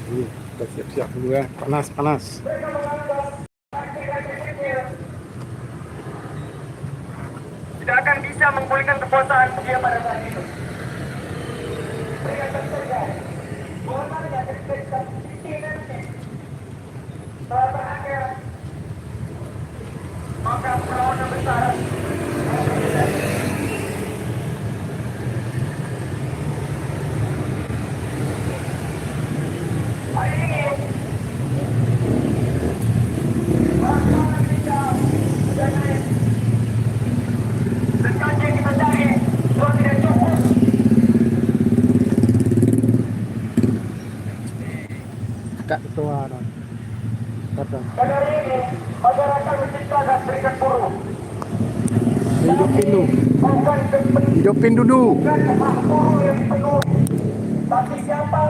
Ini kita siap-siap dulu ya. Panas, panas. Tidak akan bisa memulihkan kekuasaan dia pada saat itu. Setelah berakhir, maka perlawanan besar hari ini perlawanan kita sudah naik. Sekarang yang kita cari sudah tidak cukup. Kak ketua dan kata Pada hari ini masyarakat menciptakan serikat buruh. hidupin dulu. Bukan Hidupin dulu. bukan hak buruh yang penuh, tapi siapa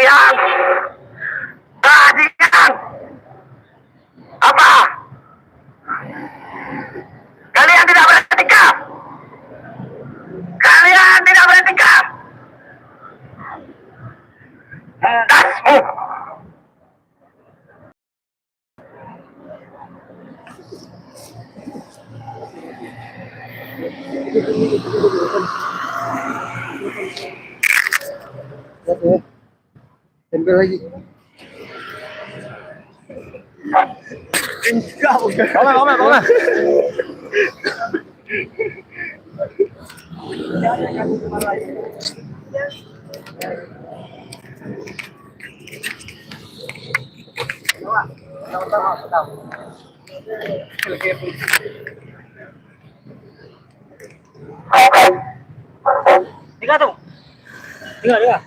Kalian bajingan. Apa? Kalian tidak bertingkah. Kalian tidak bertingkah. Dasmu. Lihat ya. Tempel lagi. Komen. Tiga tuh. Tiga.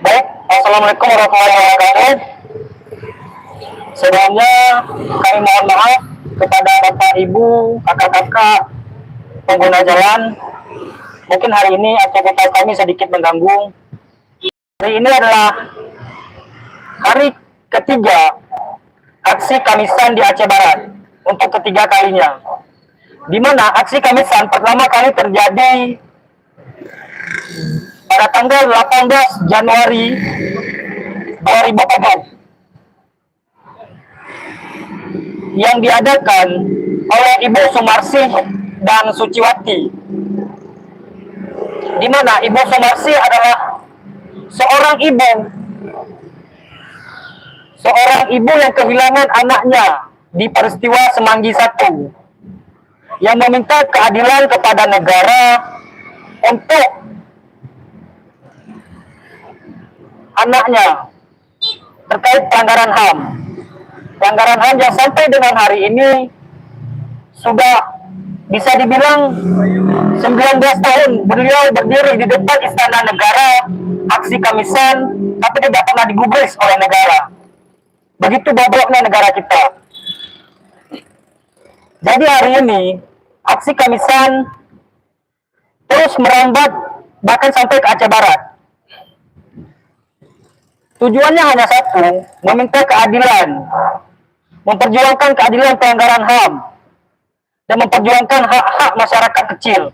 Baik, assalamualaikum warahmatullahi wabarakatuh. Sebelumnya kami mohon maaf kepada bapak ibu, kakak-kakak pengguna jalan. Mungkin hari ini aktivitas kami sedikit mengganggu. Hari ini adalah hari ketiga aksi Kamisan di Aceh Barat untuk ketiga kalinya. Di mana aksi Kamisan pertama kali terjadi pada tanggal 18 Januari 2007 yang diadakan oleh Ibu Sumarsih dan Suciwati, di mana Ibu Sumarsih adalah seorang ibu yang kehilangan anaknya di peristiwa Semanggi 1, yang meminta keadilan kepada negara untuk anaknya terkait pelanggaran HAM. Pelanggaran HAM yang sampai dengan hari ini sudah bisa dibilang 19 tahun beliau berdiri di depan Istana Negara, aksi Kamisan, tapi tidak pernah digubris oleh negara. Begitu bobroknya negara kita. Jadi hari ini aksi Kamisan terus merambat bahkan sampai ke Aceh Barat. Tujuannya hanya satu, meminta keadilan, memperjuangkan keadilan pelanggaran HAM, dan memperjuangkan hak-hak masyarakat kecil.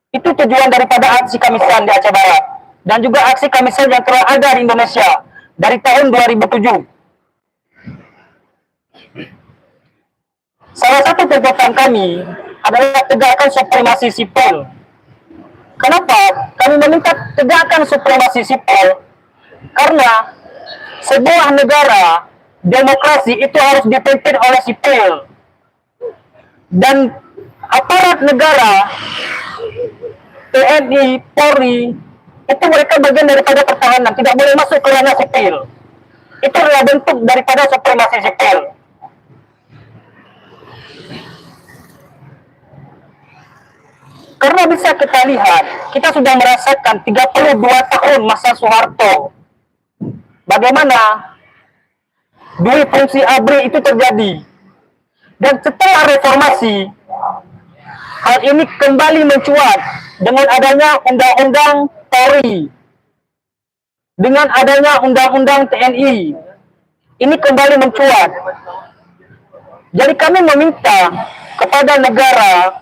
Itu tujuan daripada aksi Kamisan di Aceh Barat, dan juga aksi Kamisan yang telah ada di Indonesia dari tahun 2007. Salah satu tuntutan kami adalah tegakkan supremasi sipil. Kenapa kami meminta tegakkan supremasi sipil? Karena sebuah negara demokrasi itu harus dipimpin oleh sipil, dan aparat negara TNI, Polri itu mereka bagian daripada pertahanan, tidak boleh masuk ke ranah sipil. Itu adalah bentuk daripada supremasi sipil. Karena bisa kita lihat, kita sudah merasakan 32 tahun masa Soeharto. Bagaimana dui fungsi ABRI itu terjadi. Dan setelah reformasi, hal ini kembali mencuat dengan adanya undang-undang Polri, dengan adanya undang-undang TNI. Ini kembali mencuat. Jadi kami meminta kepada negara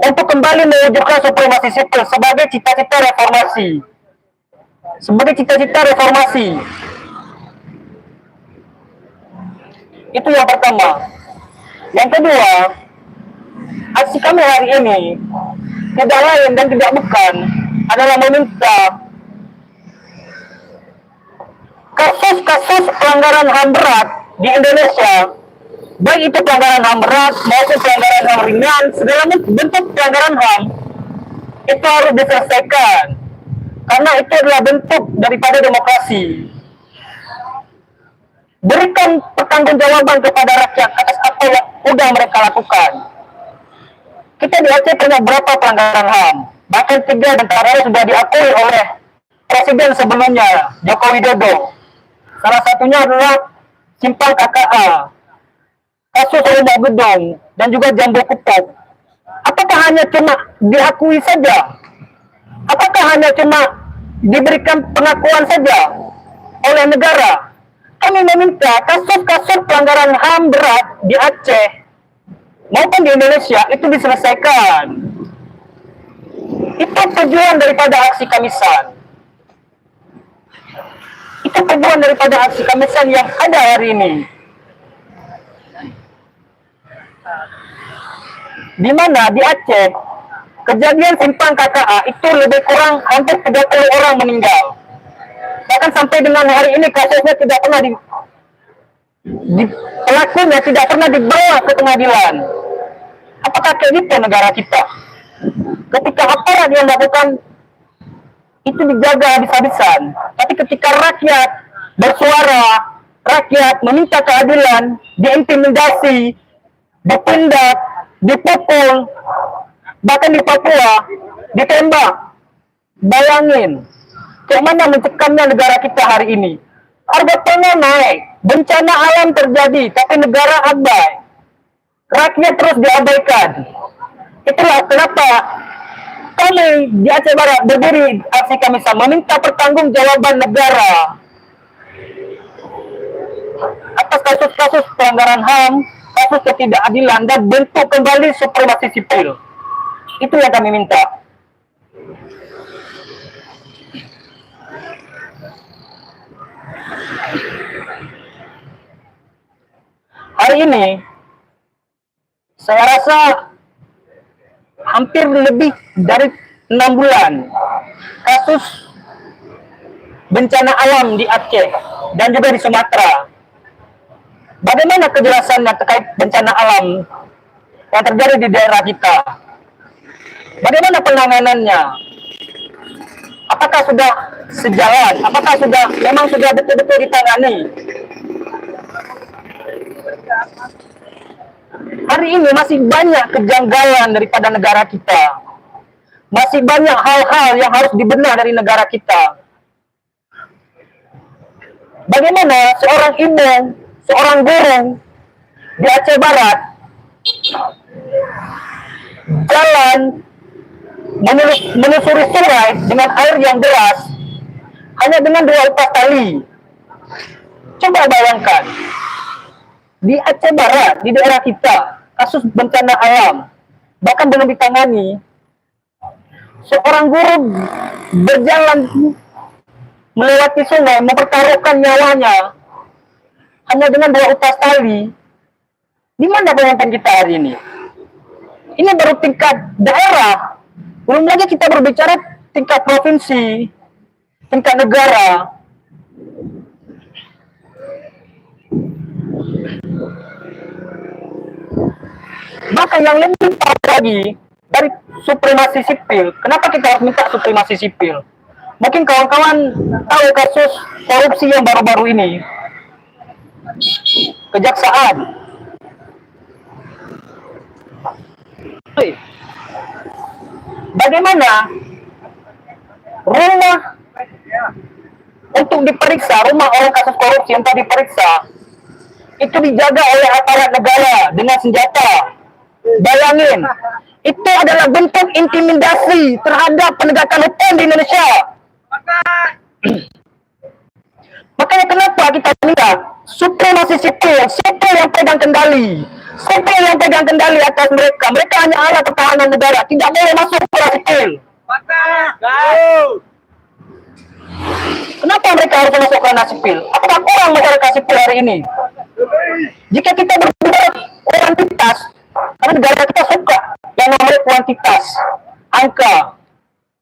untuk kembali mewujudkan supremasi sipil sebagai cita-cita reformasi. Itu yang pertama. Yang kedua, aksi kami hari ini tidak lain dan tidak bukan adalah meminta kasus-kasus pelanggaran HAM berat di Indonesia, baik itu pelanggaran HAM berat maupun pelanggaran HAM ringan, segala bentuk pelanggaran HAM itu harus diselesaikan, karena itu adalah bentuk daripada demokrasi. Berikan pertanggungjawaban kepada rakyat atas apa yang sudah mereka lakukan. Kita di Aceh punya berapa pelanggaran HAM, bahkan 3 diantaranya sudah diakui oleh Presiden sebelumnya, Joko Widodo. Salah satunya adalah Simpang KKA. kasus rumah gedong, dan juga Jambu Kupok, apakah hanya cuma diakui saja? Apakah hanya cuma diberikan pengakuan saja oleh negara? Kami meminta kasus-kasus pelanggaran HAM berat di Aceh maupun di Indonesia itu diselesaikan. Itu tujuan daripada aksi Kamisan. Itu tujuan daripada aksi Kamisan yang ada hari ini. Di mana di Aceh, kejadian simpang KKA itu lebih kurang hampir 30 orang meninggal. Bahkan sampai dengan hari ini kasusnya tidak pernah pelakunya tidak pernah dibawa ke pengadilan. Apakah kayak gitu negara kita? Ketika aparat yang melakukan itu dijaga habis-habisan, tapi ketika rakyat bersuara, rakyat meminta keadilan, diintimidasi, ditindak, dipukul, bahkan di Papua ditembak. Bayangin bagaimana mencekamnya negara kita hari ini. Harga pangan naik, bencana alam terjadi, tapi negara abai, rakyat terus diabaikan. Itulah kenapa kami di Aceh Barat berdiri aksi Kamisan meminta pertanggungjawaban negara atas kasus-kasus pelanggaran HAM, kasus ketidakadilan, dan bentuk kembali supremasi sipil. Itu yang kami minta. Hari ini saya rasa hampir lebih dari 6 bulan kasus bencana alam di Aceh dan juga di Sumatera. Bagaimana kejelasannya terkait bencana alam yang terjadi di daerah kita? Bagaimana penanganannya? Apakah sudah sejalan? Apakah memang sudah betul-betul ditangani? Hari ini masih banyak kejanggalan daripada negara kita. Masih banyak hal-hal yang harus dibenahi dari negara kita. Bagaimana seorang ibu, seorang guru di Aceh Barat jalan menyusuri sungai dengan air yang deras hanya dengan 2 upas tali. Coba bayangkan, di Aceh Barat, di daerah kita, kasus bencana alam bahkan belum ditangani. Seorang guru berjalan melewati sungai, mempertaruhkan nyawanya hanya dengan 2 upas tali. Di mana bayangkan kita hari ini? Ini baru tingkat daerah, belum lagi kita berbicara tingkat provinsi, tingkat negara. Maka yang lebih parah lagi dari supremasi sipil, kenapa kita harus minta supremasi sipil? Mungkin kawan-kawan tahu kasus korupsi yang baru-baru ini. Kejaksaan. Bagaimana rumah untuk diperiksa, rumah orang kasus korupsi yang tadi diperiksa, itu dijaga oleh aparat negara dengan senjata. Bayangin, itu adalah bentuk intimidasi terhadap penegakan hukum di Indonesia. Makanya kenapa kita minta supremasi sipil, sipil yang pegang kendali, sipil yang pegang kendali atas mereka. Mereka hanya alat pertahanan negara, tidak boleh masuk ke sipil. Kenapa mereka harus masuk ke ranah sipil? Apakah kurang masyarakat sipil hari ini? Jika kita berbicara kuantitas, karena negara kita suka yang namanya kuantitas, angka.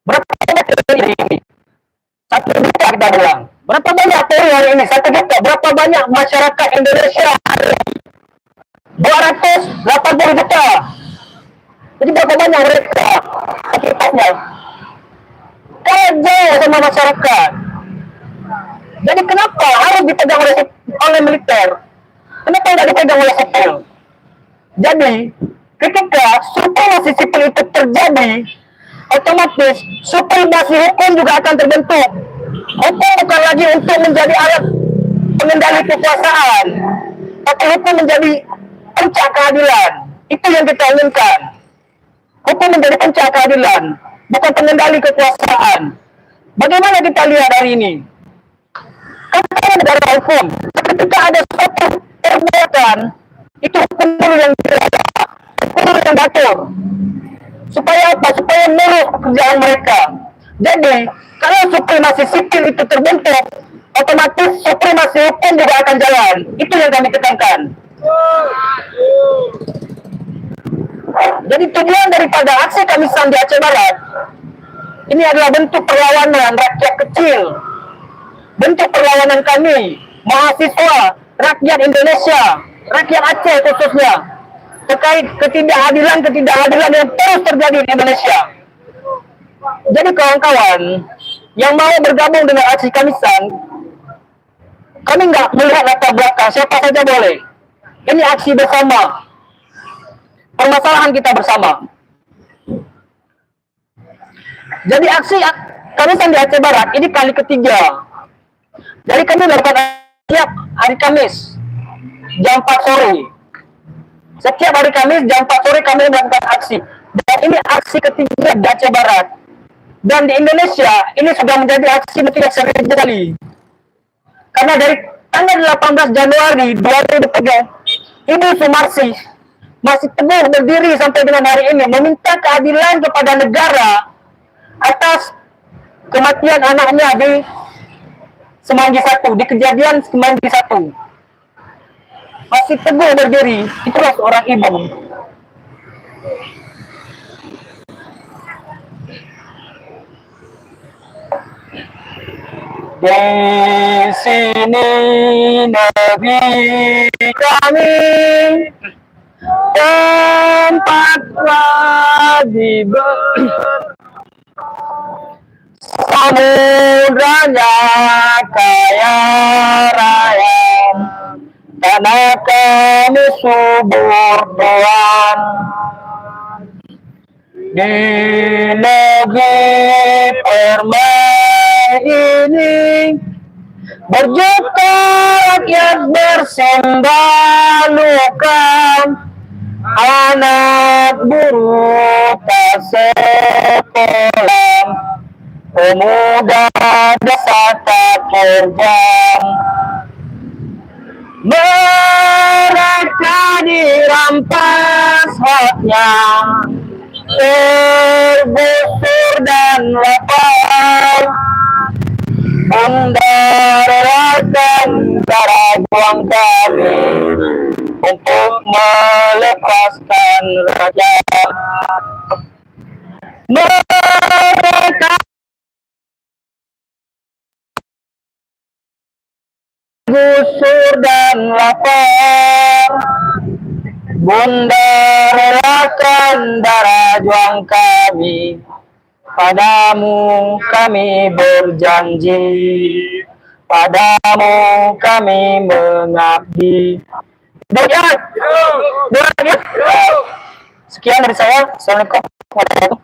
Berapa banyak hari ini? 1 juta kita bilang. Berapa banyak Polri hari ini? 1 juta. Berapa banyak masyarakat Indonesia hari ini? 280 juta. Jadi berapa banyak mereka aktivitasnya? Kerja sama masyarakat. Jadi kenapa harus dipegang oleh militer? Kenapa tidak dipegang oleh sipil? Jadi ketika supremasi sipil itu terjadi, otomatis supremasi hukum juga akan terbentuk. Hukum bukan lagi untuk menjadi alat pengendali kekuasaan, tapi hukum menjadi puncak keadilan. Itu yang kita inginkan. Hukum menjadi puncak keadilan, bukan pengendali kekuasaan. Bagaimana kita lihat hari ini? Kan kita negara hukum. Ketika ada suatu perbuatan, itu hukum dulu yang dilakukan, hukum dulu yang diatur. Supaya apa? Supaya menurut pekerjaan mereka. Jadi, kalau supremasi sipil itu terbentuk, otomatis supremasi hukum juga akan jalan. Itu yang kami tekankan. Jadi tujuan daripada aksi Kamisan di Aceh Barat ini adalah bentuk perlawanan rakyat kecil, bentuk perlawanan kami, mahasiswa, rakyat Indonesia, rakyat Aceh khususnya, terkait ketidakadilan yang terus terjadi di Indonesia. Jadi kawan-kawan yang mau bergabung dengan aksi Kamisan, kami nggak melihat latar belakang, siapa saja boleh. Ini aksi bersama, permasalahan kita bersama. Jadi aksi Kamisan di Aceh Barat ini kali ketiga. Jadi kami melakukan setiap hari Kamis jam 4 sore. Setiap hari Kamis jam 4 sore kami melakukan aksi. Dan ini aksi ketiga di Aceh Barat. Dan di Indonesia ini sudah menjadi aksi ketiga kali. Karena dari tanggal 18 Januari 2003, Ibu Sumarsi masih teguh berdiri sampai dengan hari ini meminta keadilan kepada negara atas kematian anaknya di Semanggi 1, di kejadian Semanggi 1. Masih teguh berdiri, itulah seorang ibu. Di sini negeri kami, tempat wajiban. Samudranya kaya raya, tanah kami subur tuan. Di negeri permai ini, berjuta rakyat bersendalukan, anak buruh tak sekolah, pemuda desa tak kerja. Mereka dirampas haknya, tergusur dan lapar. Anda relakan darah juang kami untuk melepaskan rakyat. Mereka gusur dan lapar. Bunda relakan darah juang kami, padamu kami berjanji, padamu kami mengabdi. Sekian dari saya. Assalamualaikum warahmatullahi wabarakatuh.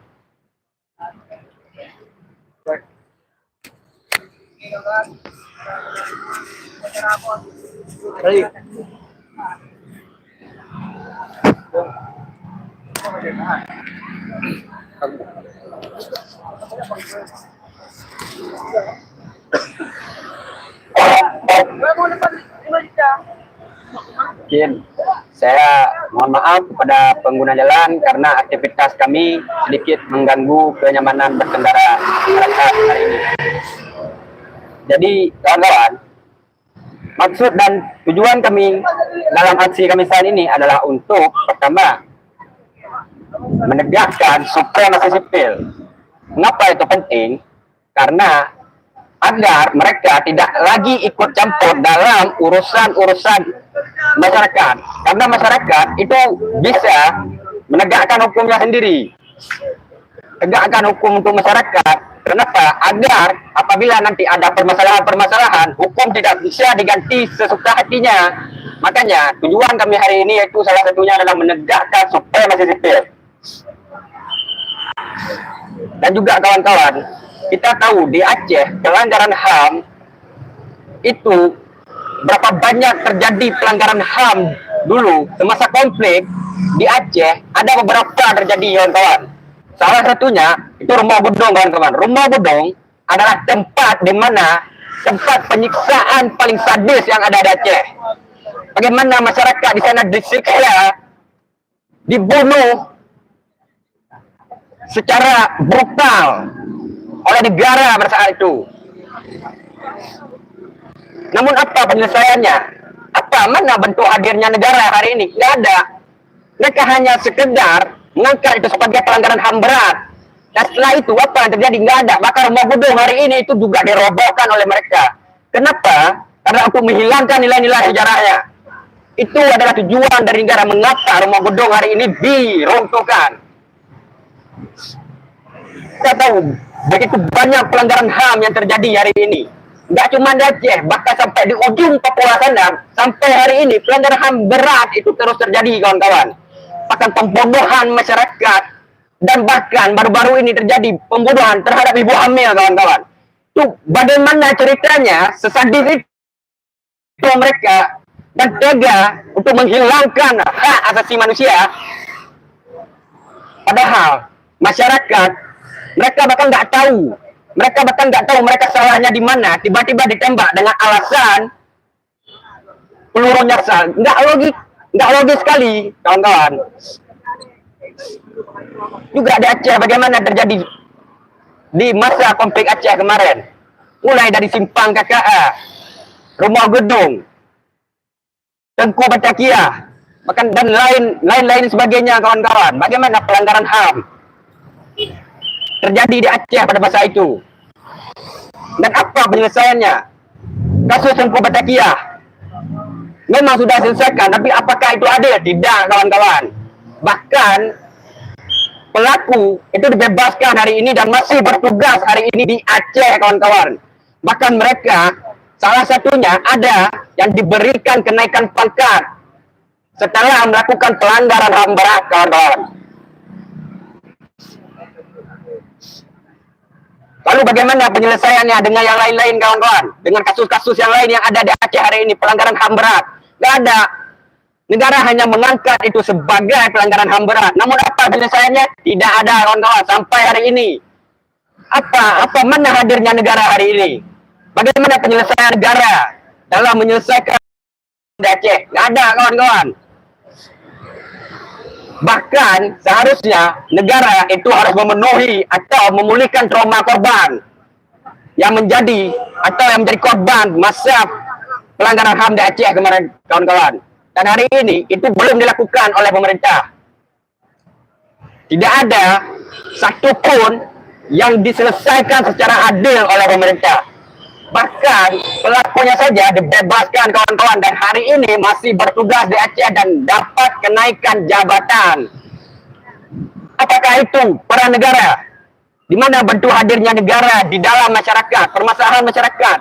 Mungkin saya mohon maaf kepada pengguna jalan karena aktivitas kami sedikit mengganggu kenyamanan berkendara masyarakat hari ini. Jadi kawan-kawan, maksud dan tujuan kami dalam aksi Kamisan ini adalah untuk pertama menegakkan supremasi sipil. Mengapa itu penting? Karena agar mereka tidak lagi ikut campur dalam urusan-urusan masyarakat. Karena masyarakat itu bisa menegakkan hukumnya sendiri. Tegakkan hukum untuk masyarakat. Kenapa? Agar apabila nanti ada permasalahan-permasalahan, hukum tidak bisa diganti sesuka hatinya. Makanya tujuan kami hari ini yaitu salah satunya adalah menegakkan supremasi sipil. Dan juga kawan-kawan, kita tahu di Aceh pelanggaran HAM itu berapa banyak terjadi pelanggaran HAM dulu semasa konflik di Aceh ada beberapa terjadi kawan-kawan. Salah satunya itu Rumah Budong kawan-kawan. Rumah Budong adalah tempat di mana tempat penyiksaan paling sadis yang ada di Aceh. Bagaimana masyarakat di sana disiksa, dibunuh secara brutal oleh negara pada saat itu. Namun apa penyelesaiannya? Apa mana bentuk hadirnya negara hari ini? Tidak ada. Mereka hanya sekedar mengangkat itu sebagai pelanggaran HAM berat. Dan setelah itu apa yang terjadi? Nggak ada. Bahkan Rumah Budong hari ini itu juga dirobohkan oleh mereka. Kenapa? Karena untuk menghilangkan nilai-nilai sejarahnya. Itu adalah tujuan dari negara mengapa Rumah Budong hari ini diruntuhkan. Kita tahu begitu banyak pelanggaran HAM yang terjadi hari ini. Nggak cuma di Aceh, bahkan sampai di ujung Papua sana, sampai hari ini pelanggaran HAM berat itu terus terjadi kawan-kawan. Bahkan pembunuhan masyarakat, dan bahkan baru-baru ini terjadi pembunuhan terhadap ibu hamil kawan-kawan. Itu bagaimana ceritanya sesadis itu mereka dan tega untuk menghilangkan hak asasi manusia. Padahal masyarakat mereka bahkan nggak tahu, mereka salahnya di mana. Tiba-tiba ditembak dengan alasan peluru nyasar. Nggak logis sekali, kawan-kawan. Juga di Aceh, bagaimana terjadi di masa konflik Aceh kemarin, mulai dari Simpang KKA, Rumah Gedung, Tengku Batavia, bahkan dan lain sebagainya kawan-kawan. Bagaimana pelanggaran HAM terjadi di Aceh pada masa itu. Dan apa penyelesaiannya? Kasus Tengku Batavia memang sudah selesaikan, tapi apakah itu adil? Tidak kawan-kawan. Bahkan pelaku itu dibebaskan hari ini dan masih bertugas hari ini di Aceh kawan-kawan. Bahkan mereka salah satunya ada yang diberikan kenaikan pangkat setelah melakukan pelanggaran HAM berat kawan-kawan. Lalu bagaimana penyelesaiannya dengan yang lain-lain kawan-kawan? Dengan kasus-kasus yang lain yang ada di Aceh hari ini, pelanggaran HAM berat. Nggak ada. Negara hanya mengangkat itu sebagai pelanggaran HAM berat. Namun apa penyelesaiannya? Tidak ada kawan-kawan sampai hari ini. Apa mana hadirnya negara hari ini? Bagaimana penyelesaian negara dalam menyelesaikan di Aceh? Nggak ada kawan-kawan. Bahkan seharusnya negara itu harus memenuhi atau memulihkan trauma korban yang menjadi korban masa pelanggaran HAM di Aceh kemarin kawan-kawan. Dan hari ini itu belum dilakukan oleh pemerintah. Tidak ada satupun yang diselesaikan secara adil oleh pemerintah. Bahkan pelakunya saja dibebaskan kawan-kawan dan hari ini masih bertugas di Aceh dan dapat kenaikan jabatan. Apakah itu peran negara? Di mana bentuk hadirnya negara di dalam masyarakat, permasalahan masyarakat,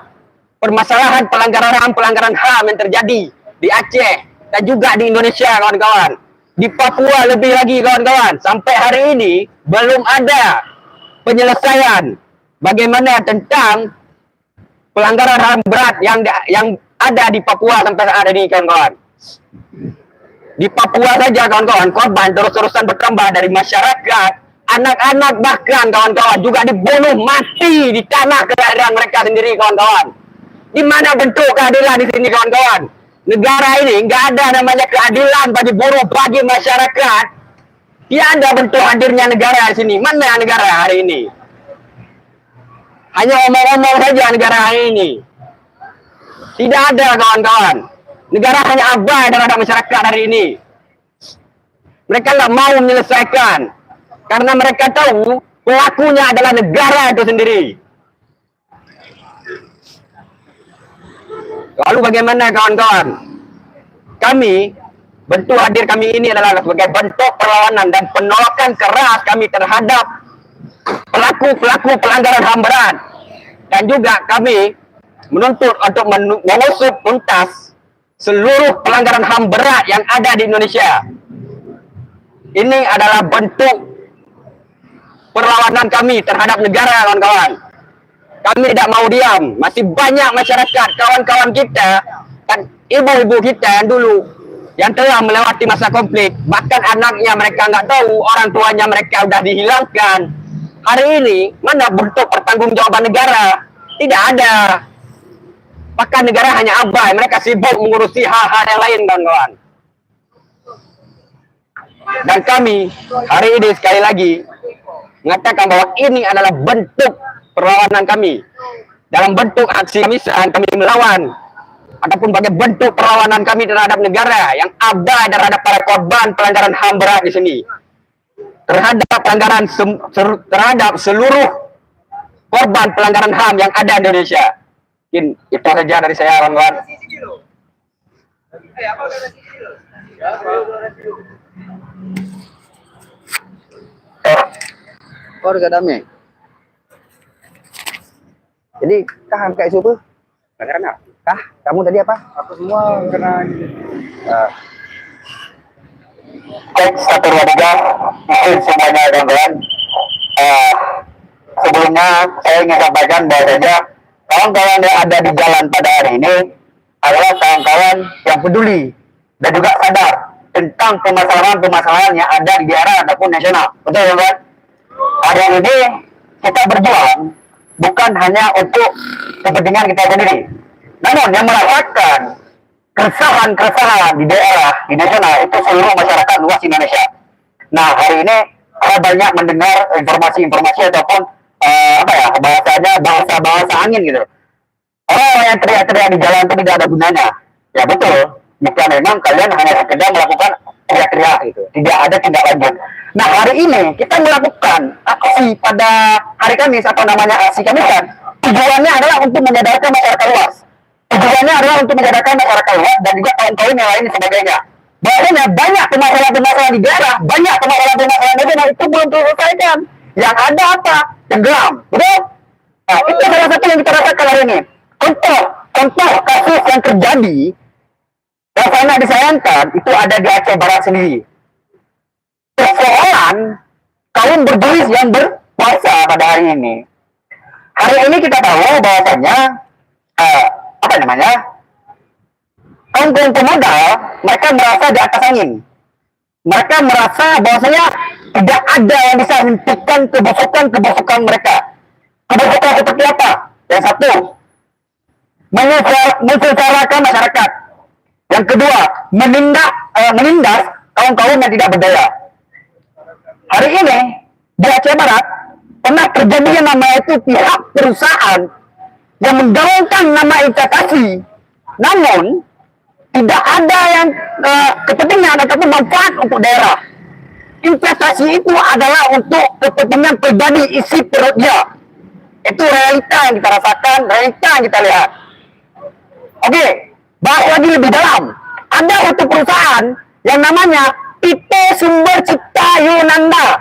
permasalahan pelanggaran HAM yang terjadi di Aceh dan juga di Indonesia kawan-kawan. Di Papua lebih lagi kawan-kawan. Sampai hari ini belum ada penyelesaian bagaimana tentang pelanggaran HAM berat yang ada di Papua sampai saat ini kawan-kawan. Di Papua saja kawan-kawan, korban terus-terusan bertambah dari masyarakat, anak-anak bahkan kawan-kawan juga dibunuh mati di tanah kelahiran mereka sendiri kawan-kawan. Di mana bentuk keadilan di sini kawan-kawan? Negara ini nggak ada namanya keadilan bagi buruh, bagi masyarakat. Tidak ada bentuk hadirnya negara di sini. Mana negara hari ini? Hanya omong-omong saja negara hari ini. Tidak ada kawan-kawan. Negara hanya abai terhadap masyarakat hari ini. Mereka nggak mau menyelesaikan. Karena mereka tahu pelakunya adalah negara itu sendiri. Lalu bagaimana kawan-kawan? Kami, bentuk hadir kami ini adalah sebagai bentuk perlawanan dan penolakan keras kami terhadap pelaku-pelaku pelanggaran HAM berat. Dan juga kami menuntut untuk mengusut tuntas seluruh pelanggaran HAM berat yang ada di Indonesia. Ini adalah bentuk perlawanan kami terhadap negara kawan-kawan. Kami tidak mau diam. Masih banyak masyarakat, kawan-kawan kita dan ibu-ibu kita yang dulu yang telah melewati masa konflik, bahkan anaknya mereka nggak tahu, orang tuanya mereka udah dihilangkan. Hari ini mana bentuk pertanggungjawaban negara? Tidak ada. Maka negara hanya abai, mereka sibuk mengurusi hal-hal yang lain, kawan-kawan. Dan kami hari ini sekali lagi mengatakan bahwa ini adalah bentuk perlawanan kami. Dalam bentuk aksi kemisahan kami melawan, ataupun sebagai bentuk perlawanan kami terhadap negara yang abai terhadap para korban pelanggaran HAM berat di sini. Terhadap pelanggaran terhadap seluruh korban pelanggaran HAM yang ada di Indonesia. Mungkin itu saja dari saya, kawan-kawan. Keluarga damai. Jadi, kah kayak isu tuh? Karena kah? Kamu tadi apa? Aku semua kena Cek 123, mungkin semuanya kawan-kawan. Sebelumnya saya ingin sampaikan bahwasanya kawan-kawan yang ada di jalan pada hari ini adalah kawan-kawan yang peduli dan juga sadar tentang permasalahan-permasalahan yang ada di daerah ataupun nasional. Betul, kawan-kawan? Hari ini kita berjuang bukan hanya untuk kepentingan kita sendiri, namun yang merasakan keresahan-keresahan di daerah, di nasional, itu seluruh masyarakat luas Indonesia. Nah, hari ini saya banyak mendengar informasi-informasi ataupun bahasanya bahasa angin gitu. Orang yang teriak-teriak di jalan itu tidak ada gunanya. Ya betul, jika memang kalian hanya sekedar melakukan teriak-teriak gitu, tidak ada tindak lanjut. Nah, hari ini kita melakukan aksi pada hari Kamis, atau namanya aksi Kamisan. Tujuannya adalah untuk menyadarkan masyarakat luas. Tujuannya adalah untuk menyadarkan masyarakat luas dan juga kaum-kaum yang lain sebagainya. Bahwasanya banyak permasalahan-permasalahan di daerah, banyak permasalahan-permasalahan nasional itu belum terselesaikan. Yang ada apa? Tenggelam, betul? Nah, itu salah satu yang kita rasakan hari ini. Contoh kasus yang terjadi yang sangat disayangkan itu ada di Aceh Barat sendiri. Persoalan kaum bergeris yang berpuasa pada hari ini. Hari ini kita tahu bahwasanya kaum pemuda mereka merasa di atas angin. Mereka merasa bahwasanya tidak ada yang bisa menghentikan kebusukan mereka. Kebusukan seperti apa? Yang satu, mensengsarakan masyarakat. Yang kedua, menindas kaum-kaum yang tidak berdaya. Hari ini di Aceh Barat pernah terjadi yang namanya itu pihak perusahaan yang menggaungkan nama investasi, namun tidak ada yang kepentingan ataupun manfaat untuk daerah. Investasi itu adalah untuk kepentingan pribadi, isi perut dia. Itu realita yang kita rasakan, realita yang kita lihat. Oke, bahas lagi lebih dalam. Ada satu perusahaan yang namanya PT Sumber Cipta Yunanda.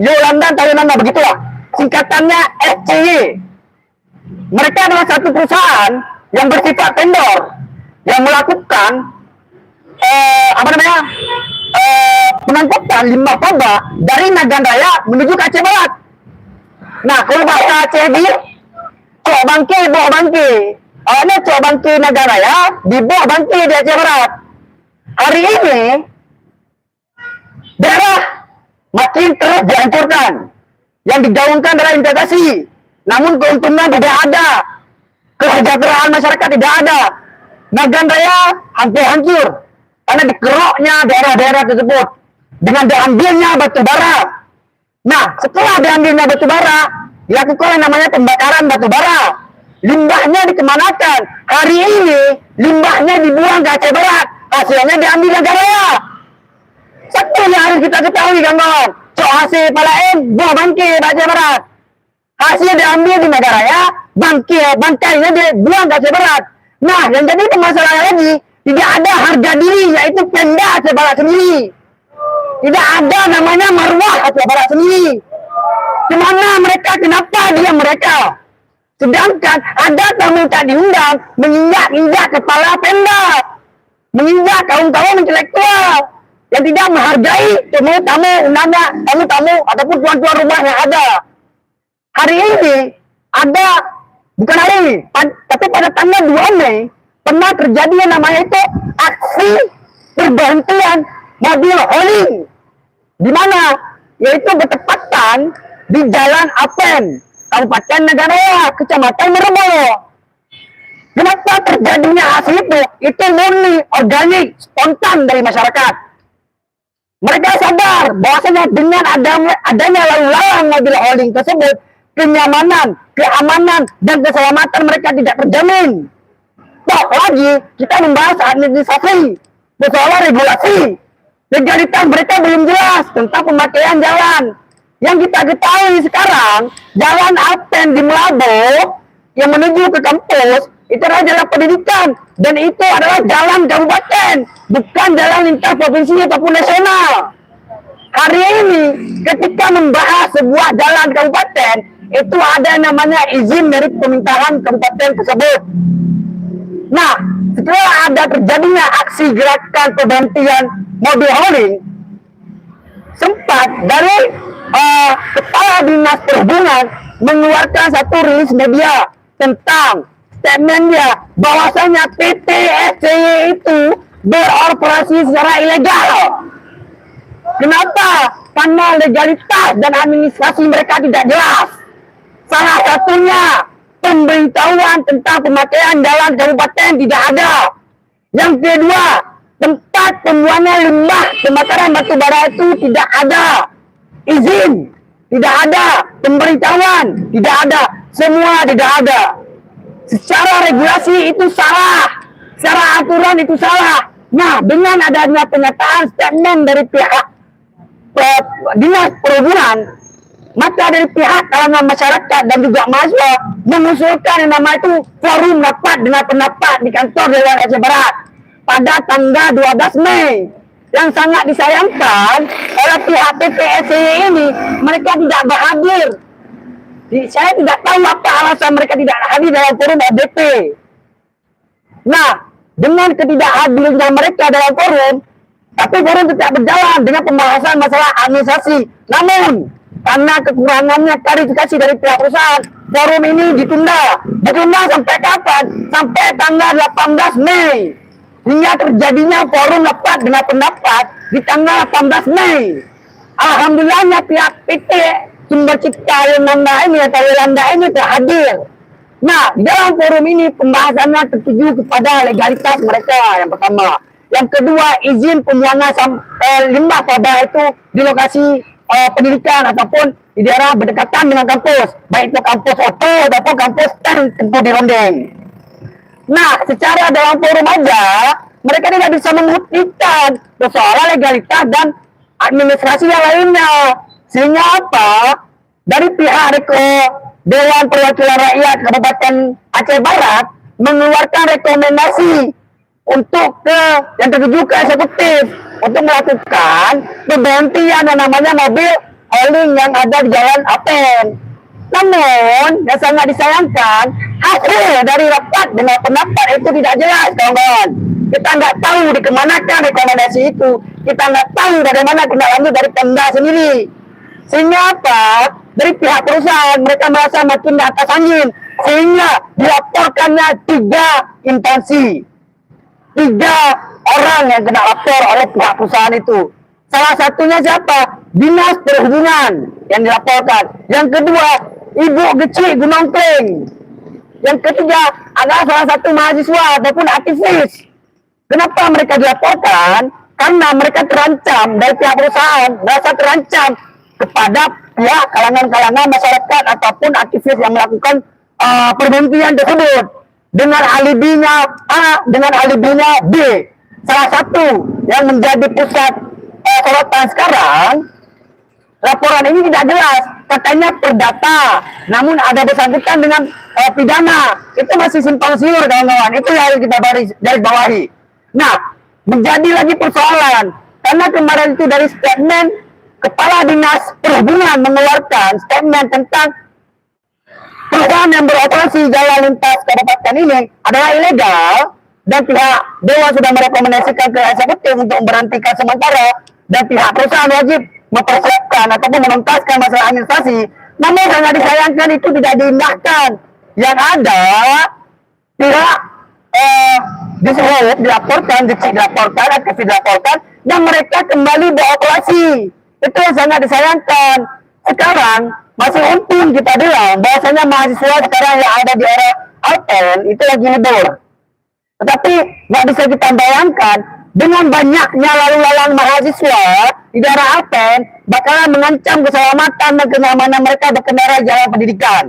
Yunanda, begitulah. Singkatannya SCY. Mereka adalah satu perusahaan yang bersifat vendor yang melakukan pengangkutan limbah pabak dari Nagan Raya menuju ke Aceh Barat. Nah, kalau bahasa Aceh di Cok Bangki, Boh Bangki. Awalnya Cok Bangki Nagan Raya, di Boh Bangki di Aceh Barat. Hari ini daerah makin terus dihancurkan. Yang digaungkan adalah investasi. Namun keuntungan tidak ada. Kesejahteraan masyarakat tidak ada. Nagan Raya hampir hancur karena dikeroknya daerah-daerah tersebut dengan diambilnya batu bara. Nah, setelah diambilnya batu bara, dilakukan yang namanya pembakaran batu bara. Limbahnya dikemanakan? Hari ini limbahnya dibuang ke Aceh Barat. Hasilnya diambil Nagan Raya. Satu yang harus kita ketahui, kawan-kawan. Cok hasil Palaen, Boh Bangki Aceh Barat. Hasil diambil di Nagan Raya, bangkainya dibuang ke Aceh Barat. Nah, yang jadi permasalahan lagi, tidak ada harga diri, yaitu Pemda Aceh Barat sendiri. Tidak ada namanya marwah Aceh Barat sendiri. Kemana mereka? Kenapa dia mereka? Sedangkan ada tamu tak diundang, menginjak-injak kepala Pemda, menginjak kaum-kaum intelektual yang tidak menghargai tamu-tamu ataupun tuan-tuan rumah yang ada. Hari ini ada, bukan hari ini, tapi pada tanggal 2 Mei pernah terjadi yang namanya itu aksi perberhentian mobil hauling. Di mana? Yaitu bertepatan di Jalan Apen, Kabupaten Naganaya, Kecamatan Merobo. Kenapa terjadinya aksi itu? Itu murni, organik, spontan dari masyarakat. Mereka sadar bahwasanya dengan adanya lalu lalang mobil hauling tersebut, kenyamanan, keamanan, dan keselamatan mereka tidak terjamin. Toh lagi, kita membahas administrasi, persoalan regulasi. Legalitas mereka belum jelas tentang pemakaian jalan. Yang kita ketahui sekarang, Jalan Apen di Melabo yang menuju ke kampus, itu adalah jalan pendidikan. Dan itu adalah jalan kabupaten, bukan jalan lintas provinsi ataupun nasional. Hari ini, ketika membahas sebuah jalan kabupaten, itu ada namanya izin dari pemerintahan kabupaten tersebut. Nah, setelah ada terjadinya aksi gerakan pemberhentian mobil hauling, sempat dari Kepala Dinas Perhubungan mengeluarkan satu rilis media tentang statementnya bahwasanya PT SCY itu beroperasi secara ilegal. Kenapa? Karena legalitas dan administrasi mereka tidak jelas. Salah satunya pemberitahuan tentang pemakaian jalan kabupaten tidak ada. Yang kedua, tempat pembuangan limbah pembakaran batu bara itu tidak ada. Izin tidak ada, pemberitahuan tidak ada, semua tidak ada. Secara regulasi itu salah, secara aturan itu salah. Nah, dengan adanya pernyataan statement dari pihak Dinas Perhubungan, maka dari pihak kalangan masyarakat dan juga mahasiswa mengusulkan yang nama itu forum rapat dengan pendapat di kantor Dewan Aceh Barat pada tanggal 12 Mei. Yang sangat disayangkan oleh pihak PT SCY ini, mereka tidak berhadir. Saya tidak tahu apa alasan mereka tidak hadir dalam forum ADP. Nah, dengan ketidakhadirnya mereka dalam forum, tapi forum tetap berjalan dengan pembahasan masalah administrasi. Namun, karena kekurangannya klarifikasi dari pihak perusahaan, forum ini ditunda. Ditunda sampai kapan? Sampai tanggal 18 Mei. Hingga terjadinya forum rapat dengan pendapat di tanggal 18 Mei. Alhamdulillahnya pihak PT Sumber Cipta Yolanda ini atau Yolanda ini terhadir. Nah, dalam forum ini pembahasannya tertuju kepada legalitas mereka yang pertama. Yang kedua, izin pembuangan limbah pada itu di lokasi pendidikan ataupun di daerah berdekatan dengan kampus, baik itu kampus Oto ataupun kampus Tempo di Rondeng. Nah, secara dalam forum aja, mereka tidak bisa membuktikan persoalan legalitas dan administrasi yang lainnya. Sehingga apa? Dari pihak Dewan Perwakilan Rakyat Kabupaten Aceh Barat mengeluarkan rekomendasi untuk yang tertuju ke eksekutif untuk melakukan pemberhentian yang namanya mobil hauling yang ada di Jalan Apen. Namun, yang sangat disayangkan, hasil dari rapat dengan pendapat itu tidak jelas, kawan-kawan. Kita nggak tahu dikemanakan rekomendasi itu. Kita nggak tahu bagaimana tindak lanjut dari Pemda sendiri. Sehingga apa? Dari pihak perusahaan, mereka merasa makin di atas angin. Sehingga dilaporkannya 3 instansi. 3 orang yang kena lapor oleh pihak perusahaan itu. Salah satunya siapa? Dinas Perhubungan yang dilaporkan. Yang kedua, Ibu Geci Gunung Kling. Yang ketiga adalah salah satu mahasiswa ataupun aktivis. Kenapa mereka dilaporkan? Karena mereka terancam dari pihak perusahaan, merasa terancam kepada pihak kalangan-kalangan masyarakat ataupun aktivis yang melakukan perhentian tersebut dengan alibinya A, dengan alibinya B. Salah satu yang menjadi pusat sorotan sekarang, laporan ini tidak jelas, katanya perdata, namun ada bersangkutan dengan pidana. Itu masih simpang siur, kawan-kawan. Itu yang harus kita garis bawahi. Nah, menjadi lagi persoalan karena kemarin itu dari statement Kepala Dinas Perhubungan mengeluarkan statement tentang perusahaan yang beroperasi jalan lintas kabupaten ini adalah ilegal dan pihak Dewan sudah merekomendasikan ke eksekutif untuk memberhentikan sementara dan pihak perusahaan wajib mempersiapkan ataupun menuntaskan masalah administrasi. Namun sangat disayangkan itu tidak diindahkan. Yang ada pihak disuruh dilaporkan, dilaporkan, aktif dilaporkan, dan mereka kembali beroperasi. Itu yang sangat disayangkan. Sekarang masih untung kita bilang bahwasanya mahasiswa sekarang yang ada di era Alpen itu lagi libur. Tetapi nggak bisa kita bayangkan dengan banyaknya lalu lalang mahasiswa di daerah Alpen bakalan mengancam keselamatan dan kenyamanan mereka berkendara di jalan pendidikan.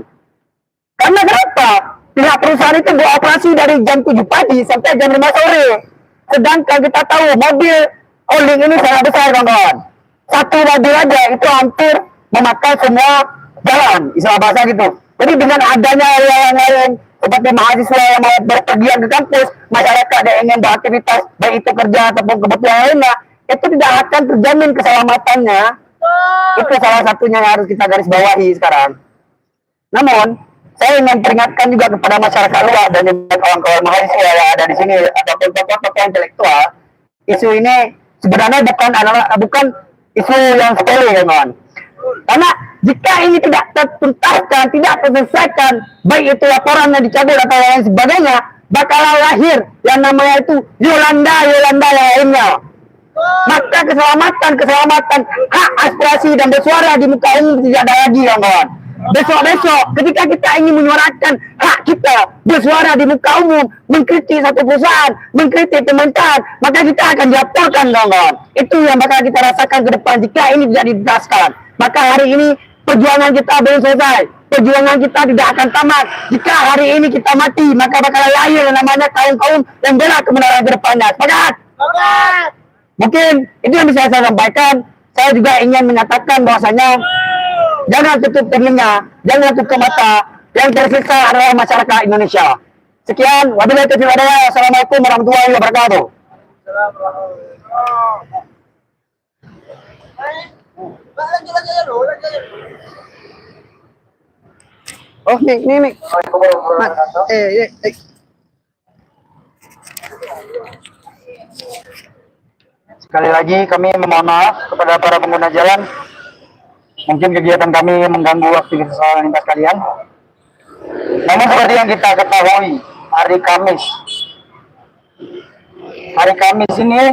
Karena kenapa? Pihak perusahaan itu beroperasi dari jam 7 pagi sampai jam 5 sore. Sedangkan kita tahu mobil holding ini sangat besar, kawan-kawan. Satu mobil aja itu hampir memakai semua jalan, istilah bahasa gitu. Jadi dengan adanya yang lain seperti mahasiswa yang mau berpergian ke kampus, masyarakat yang ingin beraktivitas baik itu kerja ataupun kebutuhan lainnya, itu tidak akan terjamin keselamatannya. Itu salah satunya yang harus kita garis bawahi sekarang. Namun saya ingin peringatkan juga kepada masyarakat luar dan juga kawan-kawan mahasiswa yang ada di sini ataupun tokoh-tokoh intelektual, isu ini sebenarnya bukan isu yang sepele, kawan. Karena jika ini tidak tertuntaskan, tidak terselesaikan, baik itu laporan yang dicabut atau lain sebagainya, bakal lahir yang namanya itu Yolanda yang lainnya. Maka keselamatan, hak aspirasi dan bersuara di muka umum tidak ada lagi, kawan. Besok ketika kita ingin menyuarakan hak kita bersuara di muka umum, mengkritik satu perusahaan, mengkritik pemerintahan, maka kita akan dilaporkan, kawan. Itu yang bakal kita rasakan ke depan jika ini tidak dituntaskan. Maka hari ini perjuangan kita belum selesai, perjuangan kita tidak akan tamat. Jika hari ini kita mati, maka bakal lahir namanya kaum-kaum yang bela kebenaran ke depannya. Sepakat? Mungkin itu yang bisa saya sampaikan. Saya juga ingin menyatakan bahwasanya jangan tutup telinga, jangan tutup mata. Yang tersiksa adalah masyarakat Indonesia. Sekian, wabillahi taufiq wal hidayah. Assalamualaikum warahmatullahi wabarakatuh. Oh, nih. Mat, Sekali lagi kami memohon maaf kepada para pengguna jalan. Mungkin kegiatan kami mengganggu aktivitas lalu lintas kalian. Namun seperti yang kita ketahui, hari Kamis ini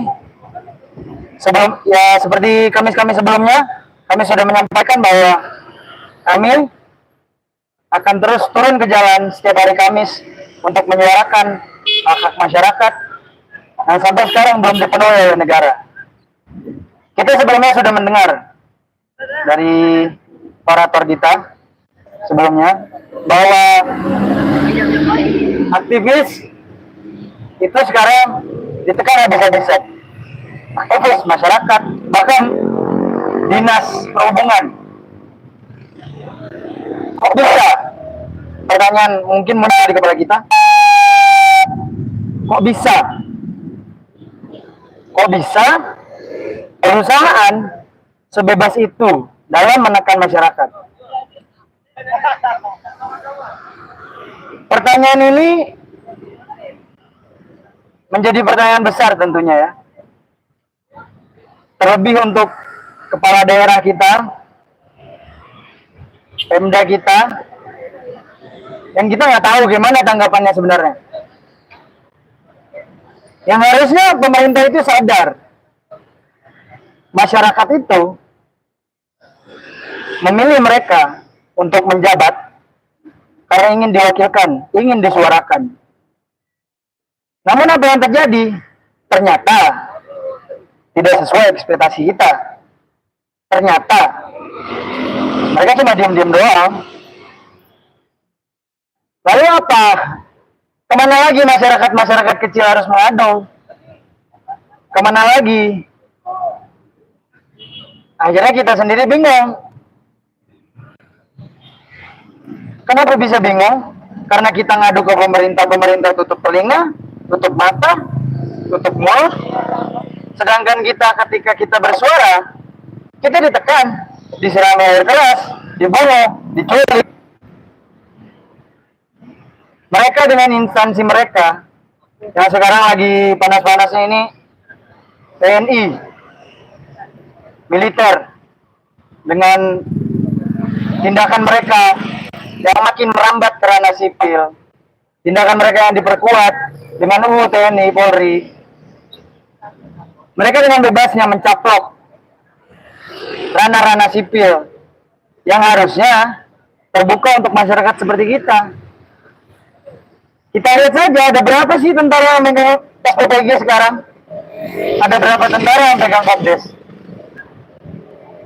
seperti Kamis sebelumnya, kami sudah menyampaikan bahwa kami akan terus turun ke jalan setiap hari Kamis untuk menyuarakan hak-hak masyarakat yang sampai sekarang belum dipenuhi oleh negara. Kita sebelumnya sudah mendengar dari orator kita sebelumnya bahwa aktivis itu sekarang ditekan habis-habisan. Aktivis masyarakat, bahkan dinas perhubungan. Kok bisa? Pertanyaan mungkin muncul di kepala kita. Kok bisa perusahaan sebebas itu dalam menekan masyarakat? Pertanyaan ini menjadi pertanyaan besar tentunya ya. Terlebih untuk kepala daerah kita, Pemda kita, yang kita nggak tahu gimana tanggapannya sebenarnya. Yang harusnya pemerintah itu sadar, masyarakat itu memilih mereka untuk menjabat karena ingin diwakilkan, ingin disuarakan. Namun apa yang terjadi? Ternyata tidak sesuai ekspektasi kita. Ternyata mereka cuma diam-diam doang. Lalu apa? Kemana lagi masyarakat kecil harus mengadu? Kemana lagi? Akhirnya kita sendiri bingung. Kenapa bisa bingung? Karena kita ngadu ke pemerintah tutup telinga, tutup mata, tutup mulut. Sedangkan ketika kita bersuara, kita ditekan, disiram air keras, dibunuh, diculik. Mereka dengan instansi mereka yang sekarang lagi panas-panasnya ini, TNI, militer, dengan tindakan mereka yang makin merambat ke ranah sipil, tindakan mereka yang diperkuat dengan UU TNI Polri, mereka dengan bebasnya mencaplok ranah-ranah sipil yang harusnya terbuka untuk masyarakat seperti kita. Kita lihat saja ada berapa sih tentara yang megang OPG sekarang? Ada berapa tentara yang pegang Kopdes?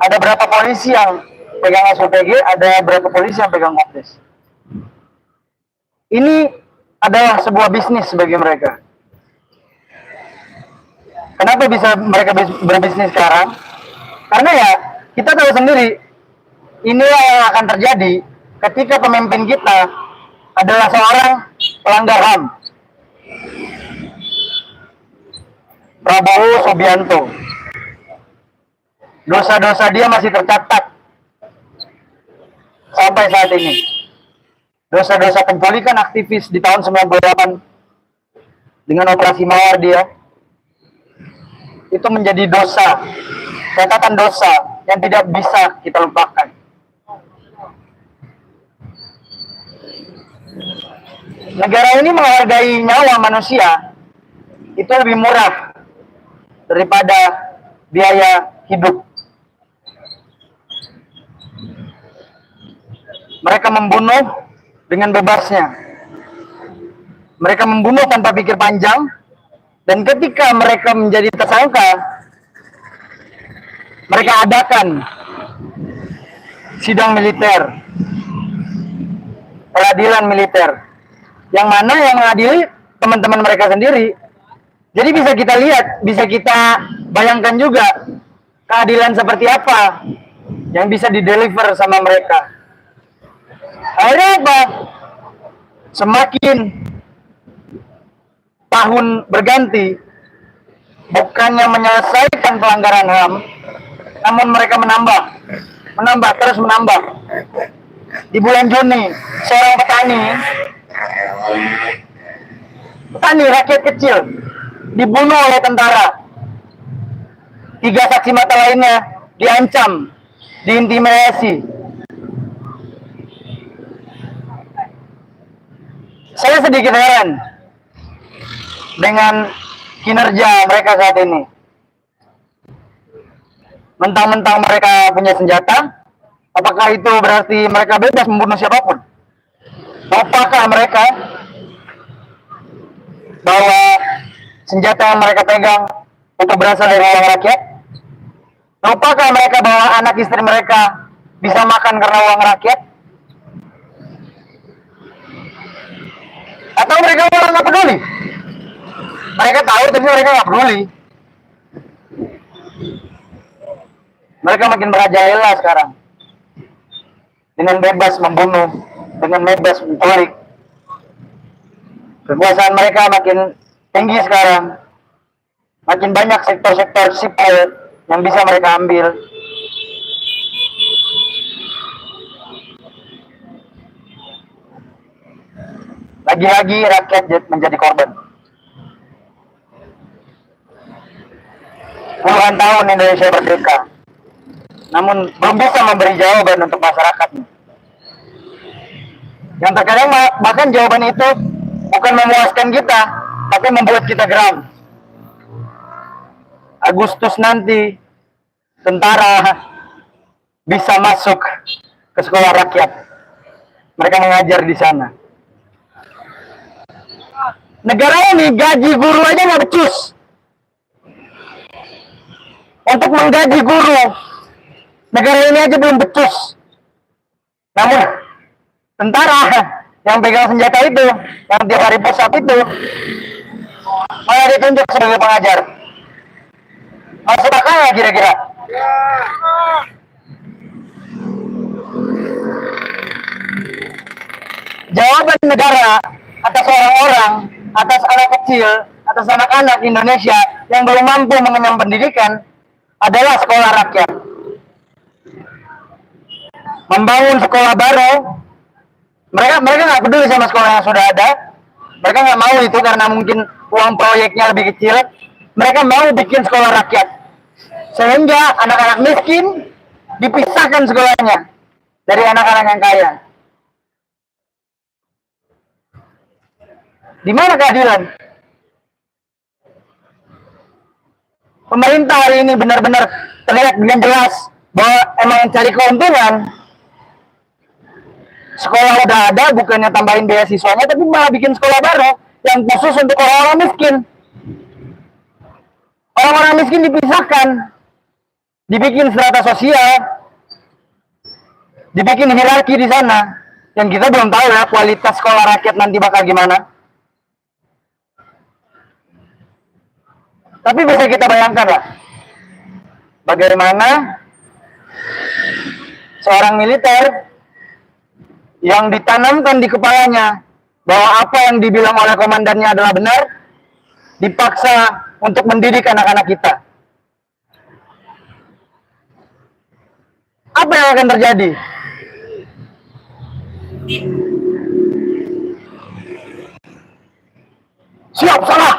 Ada berapa polisi yang pegang SOPG? Ada berapa polisi yang pegang Kopdes? Ini adalah sebuah bisnis bagi mereka. Kenapa bisa mereka berbisnis sekarang? Karena ya kita tahu sendiri, inilah yang akan terjadi ketika pemimpin kita adalah seorang pelanggar HAM. Prabowo Subianto. Dosa-dosa dia masih tercatat sampai saat ini. Dosa-dosa penculikan aktivis di tahun 98 dengan operasi Mawar dia, itu menjadi dosa, catatan dosa yang tidak bisa kita lupakan. Negara ini menghargai nyawa manusia itu lebih murah daripada biaya hidup. Mereka membunuh dengan bebasnya. Mereka membunuh tanpa pikir panjang, dan ketika mereka menjadi tersangka, mereka adakan sidang militer, peradilan militer, yang mana yang mengadili teman-teman mereka sendiri. Jadi bisa kita lihat, bisa kita bayangkan juga keadilan seperti apa yang bisa dideliver sama mereka. Akhirnya apa? Semakin tahun berganti, bukannya menyelesaikan pelanggaran HAM, namun mereka menambah, terus menambah. Di bulan Juni, seorang petani rakyat kecil, dibunuh oleh tentara. 3 saksi mata lainnya diancam, diintimidasi. Saya sedikit heran dengan kinerja mereka saat ini. Mentang-mentang mereka punya senjata, apakah itu berarti mereka bebas membunuh siapapun? Apakah mereka bahwa senjata yang mereka pegang itu berasal dari uang rakyat? Apakah mereka bahwa anak istri mereka bisa makan karena uang rakyat? Atau mereka malah nggak peduli? Mereka tahu tapi mereka nggak peduli. Mereka makin merajalela sekarang, dengan bebas membunuh, dengan bebas menculik. Kekuasaan mereka makin tinggi sekarang. Makin banyak sektor-sektor sipil yang bisa mereka ambil. Lagi-lagi rakyat menjadi korban. Puluhan tahun Indonesia merdeka, namun belum bisa memberi jawaban untuk masyarakat. Yang terkadang bahkan jawaban itu bukan memuaskan kita, tapi membuat kita geram. Agustus nanti tentara bisa masuk ke sekolah rakyat. Mereka mengajar di sana. Negara ini gaji guru aja nggak becus. Untuk menggaji guru, negara ini aja belum becus. Namun tentara yang pegang senjata itu, yang tiap hari pusat itu, malah ditunjuk sebagai pengajar. Masuk akal ya kira-kira? Jawaban negara atas orang-orang, atas anak kecil, atas anak-anak Indonesia yang belum mampu mengenyam pendidikan adalah sekolah rakyat. Membangun sekolah baru, mereka nggak peduli sama sekolah yang sudah ada. Mereka nggak mau itu karena mungkin uang proyeknya lebih kecil. Mereka mau bikin sekolah rakyat, sehingga anak-anak miskin dipisahkan sekolahnya dari anak-anak yang kaya. Di mana keadilan? pemerintah hari ini benar-benar terlihat dengan jelas bahwa emang cari keuntungan. Sekolah udah ada, bukannya tambahin beasiswanya, tapi malah bikin sekolah baru yang khusus untuk orang-orang miskin. Orang-orang miskin dipisahkan, dibikin strata sosial, dibikin hierarki di sana, yang kita belum tahu ya kualitas sekolah rakyat nanti bakal gimana. Tapi bisa kita bayangkan lah, bagaimana seorang militer yang ditanamkan di kepalanya bahwa apa yang dibilang oleh komandannya adalah benar, dipaksa untuk mendidik anak-anak kita. Apa yang akan terjadi? Siap salah,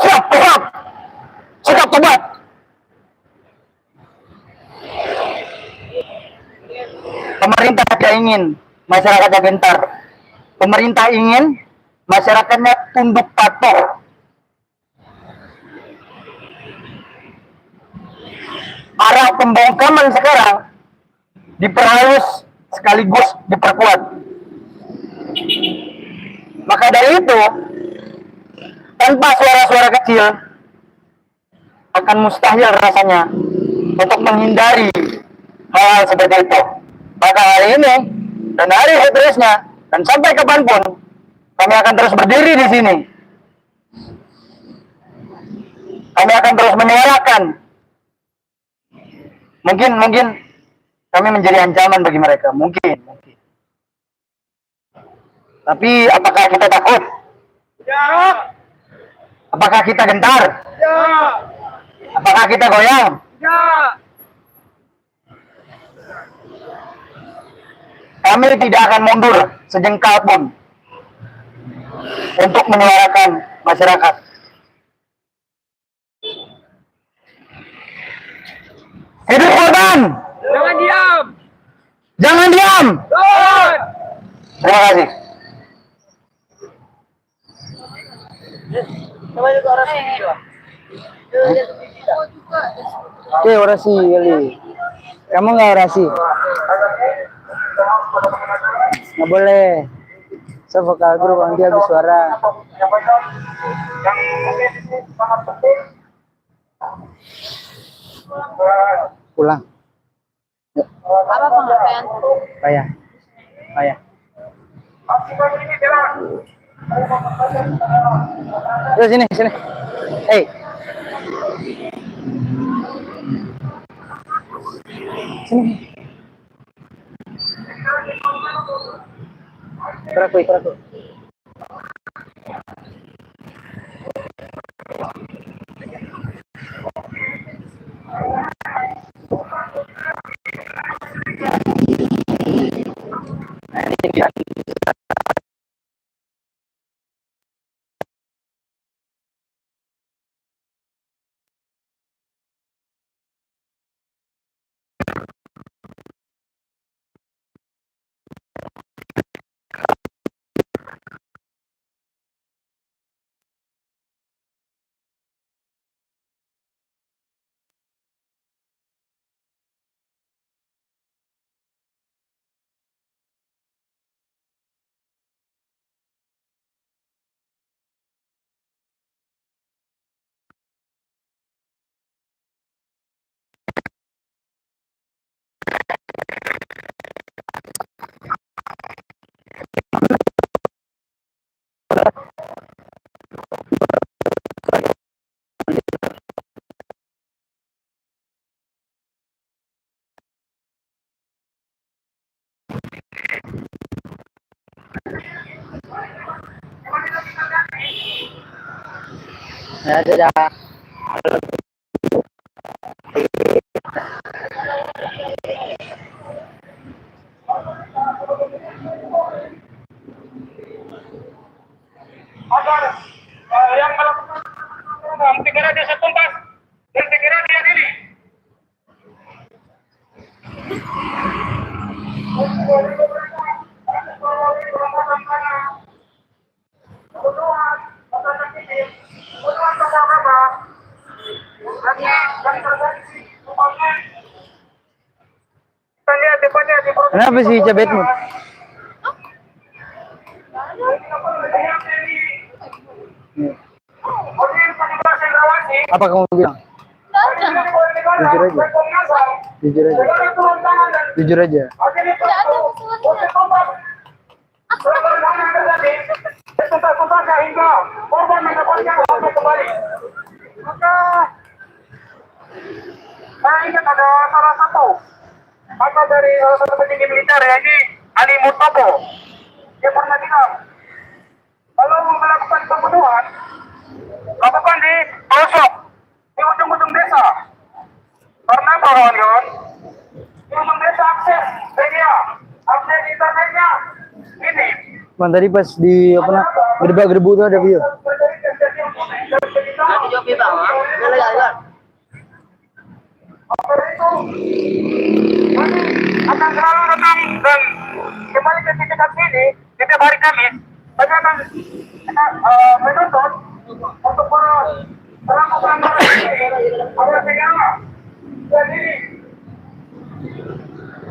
siap tobat, siap tobat. Pemerintah tidak ingin masyarakatnya gentar. Pemerintah ingin masyarakatnya tunduk patuh. Arah pembungkaman sekarang diperhalus sekaligus diperkuat. Maka dari itu, tanpa suara-suara kecil, akan mustahil rasanya untuk menghindari hal-hal seperti itu. Maka hari ini dan hari seterusnya dan sampai kapanpun kami akan terus berdiri di sini. Kami akan terus menyuarakan. Mungkin kami menjadi ancaman bagi mereka. Mungkin. Tapi apakah kita takut? Ya. Apakah kita gentar? Ya. Apakah kita goyang? Ya. Kami tidak akan mundur sejengkal pun untuk menyuarakan masyarakat. Hidup korban! Jangan diam. Jangan diam! Lawan. Terima kasih. Oke, orasi kali. Kamu nggak orasi? Nggak boleh. Saya vokal grup nanti habis suara. Pulang. Yuk. Apa pengertian? Payah. Payah. Yuk sini, sini. Hey. Sini. Ikut aku. Ya, dadah. Yang melakukan segera dia tuntas dan segera diadili. lagi yang terjadi umpamanya kita lihat depannya di Kenapa sih cabetmu? Apa kamu bilang? Jujur aja. Jujur aja. Jujur aja. Saya ingat ada salah satu dari salah satu petinggi militer ya, ini Ali Murtado. Dia pernah bilang kalau melakukan pembunuhan lakukan di pelosok, di ujung-ujung desa. Karena kawan-kawan di ujung desa akses media, akses internetnya ini. Bang tadi pas di apa nah gerbek-gerbu tuh ada video. Akan selalu datang dan kembali ke titik ini setiap hari Kamis. Saya akan menuntut untuk para pelaku pelanggaran ada segala dan ini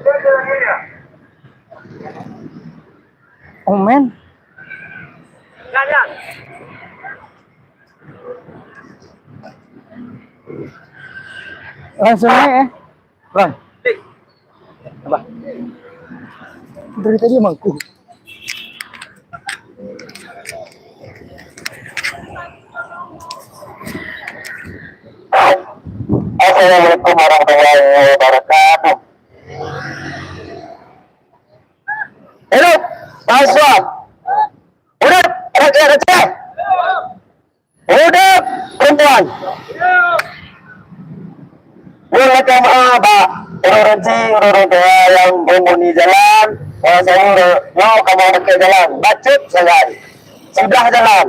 dan Oh men. Nanya. Langsung aja ya. Bang. Apa? Dari tadi emangku. Assalamualaikum warahmatullahi wabarakatuh. Hidup, Aswad. Hidup, rakyat. Hidup, perempuan. Welcome Pak. Urgensi yang penghuni jalan. Saya kamu pakai jalan. Bacot jalan. Sudah jalan.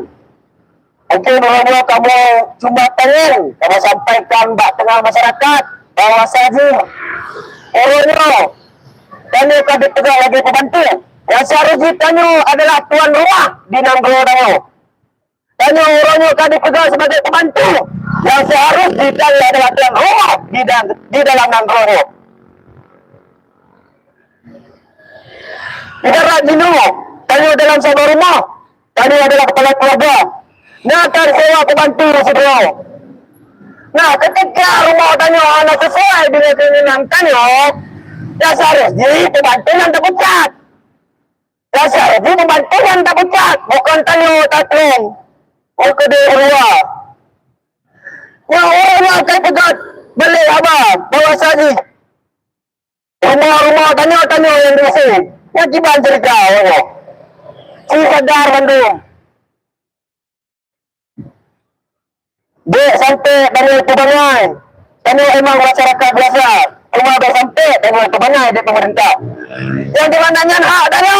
Mungkin dulu kamu cuma pengen kamu sampaikan bak tengah masyarakat bahwa saja orangnya tanya kami tegak lagi pembantu yang seharusnya tanya adalah tuan rumah di Nanggro Dango. Tanya orangnya kami tegak sebagai pembantu yang seharusnya tanya adalah tuan rumah di dalam Nanggro. Tidak rajin tanya dalam sebuah rumah, tanya adalah kepala keluarga. Nah, akan sewa pembantu segera. Nah, ketika rumah tanya anak sesuai dengan keinginan tanya, ya seharusnya pembantu yang terpecat. Ya seharusnya pembantu yang terpecat, bukan tanya tatlong. Oh, kedua. Ya, orang akan pegat beli apa? Bawa saja. Rumah tanya yang diisi. Ya, gimana cerita? Si sadar Bandung. Dek sampai dari itu bangai. Kami emang masyarakat biasa. Cuma dek sampai dari itu bangai di pemerintah. Yang dimananya hak tanya.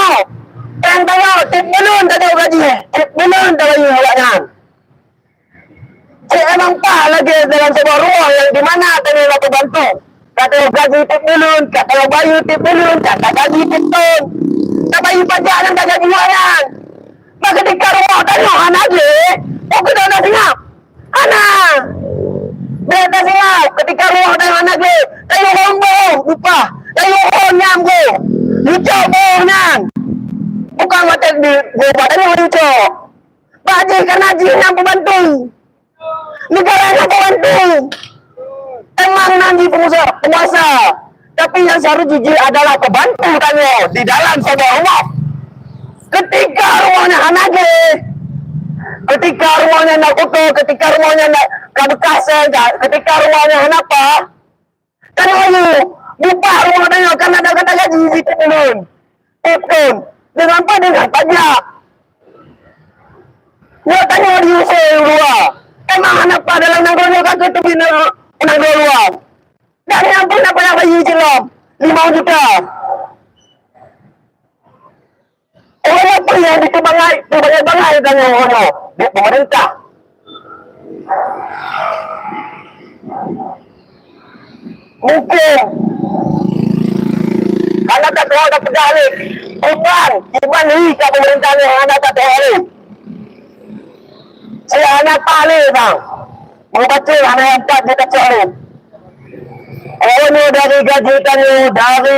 Yang tanya, tip belum tadi gaji. Tip belum tadi awaknya. Cik emang pak lagi dalam sebuah rumah yang dimana tanya aku bantu. Kata gaji tip belum, kata bayu tip belum, kata gaji tip belum. Kata bayu pajak dan kata gaji wayan. Nah ketika rumah tanya anak je, aku dah siap. Anak, beda siap. Ketika ruang dengan anak gue, tayo hombong, lupa, tayo honyam gue, lucu bohongan. Bukan macam di gue badannya lucu. Baji karena yang pembantu, negara yang pembantu. Emang nanti penguasa, tapi yang seharusnya jujur adalah pembantu tanya di dalam sebuah rumah. Ketika ruangnya anak gue. Ketika rumahnya nak utuh, ketika rumahnya nak kabekasan, ketika rumahnya kenapa? Kan lalu buka rumahnya karena ada kata gaji itu turun. Itu dengan apa? Dengan pajak. Dia tanya diusir dua. Emang kenapa dalam nanggolnya kan ketemu nanggol luar? Dan yang pun apa yang bayi jelam 5 juta. Orang apa yang dikebangai tanya orang di pemerintah. Mungkin karena tak tahu ada pedalik. Bukan, gimana nih ke pemerintahnya yang anak tak tahu. Saya anak paling bang. mau kecil anak yang tak dia kecil. Oh ini dari gaji tanya, dari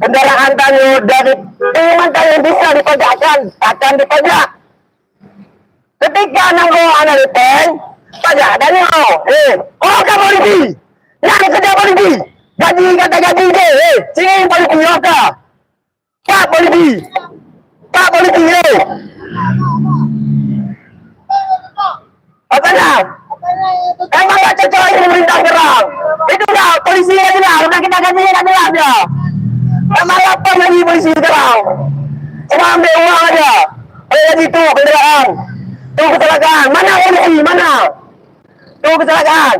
kendaraan tanya, dari iman tanya bisa dipajakkan, akan dipajak. Ketika anak diteng, pajak tanya, oh kan polisi, yang kerja polisi, gaji kata gaji deh, sini polisi apa? Pak polisi, Apanya? Emang gak cocok ini pemerintah sekarang? Itu udah polisi aja lah, udah kita gajinya nanti aja. Emang lapar lagi polisi sekarang? Cuma ambil uang aja. Ayo gaji tuh kendaraan. Tuh kecelakaan, mana polisi, mana? Tuh kecelakaan.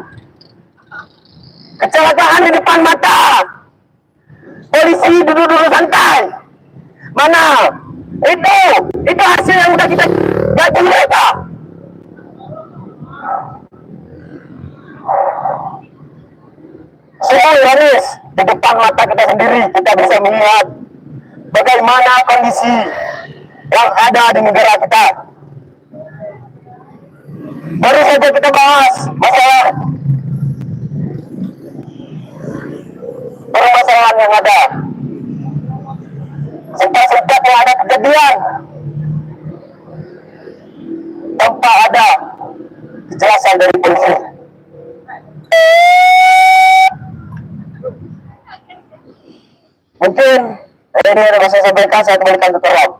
Kecelakaan di depan mata. Polisi duduk-duduk santai. Mana? Itu hasil yang udah kita gaji mereka. Semua ironis, di depan mata kita sendiri kita bisa melihat bagaimana kondisi yang ada di negara kita. Baru saja kita bahas masalah permasalahan yang ada. Sempat ada kejadian tanpa ada kejelasan dari polisi. Mungkin ini yang saya sampaikan, saya kembalikan ke tolong.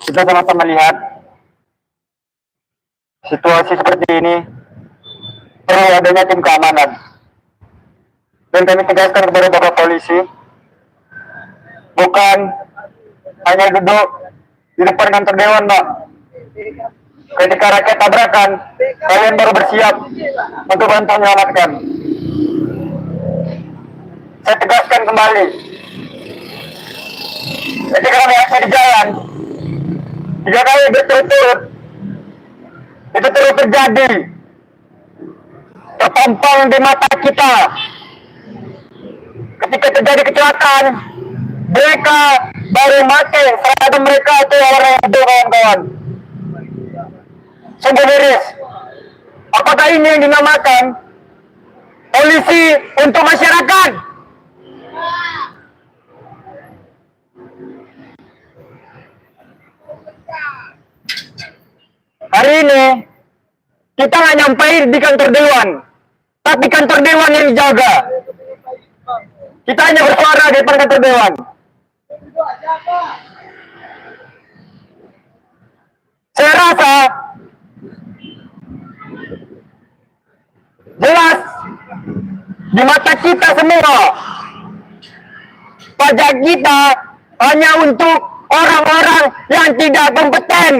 Kita sama-sama lihat situasi seperti ini, perlu adanya tim keamanan. Dan kami tegaskan kepada Bapak Polisi, bukan hanya duduk di depan kantor dewan, Pak. Ketika rakyat tabrakan, kalian baru bersiap untuk bantu menyelamatkan. Saya tegaskan kembali, ketika kami aksi di jalan, 3 kali berturut-turut, itu terus terjadi, terpampang di mata kita. Ketika terjadi kecelakaan, mereka baru mati, seragam mereka itu orang yang hidup, kawan-kawan. Sungguh miris. Apakah ini yang dinamakan polisi untuk masyarakat? Hari ini kita nggak nyampe di kantor dewan, tapi kantor dewan yang dijaga. Kita hanya bersuara di depan kantor dewan. Saya rasa jelas di mata kita semua, pajak kita hanya untuk orang-orang yang tidak kompeten.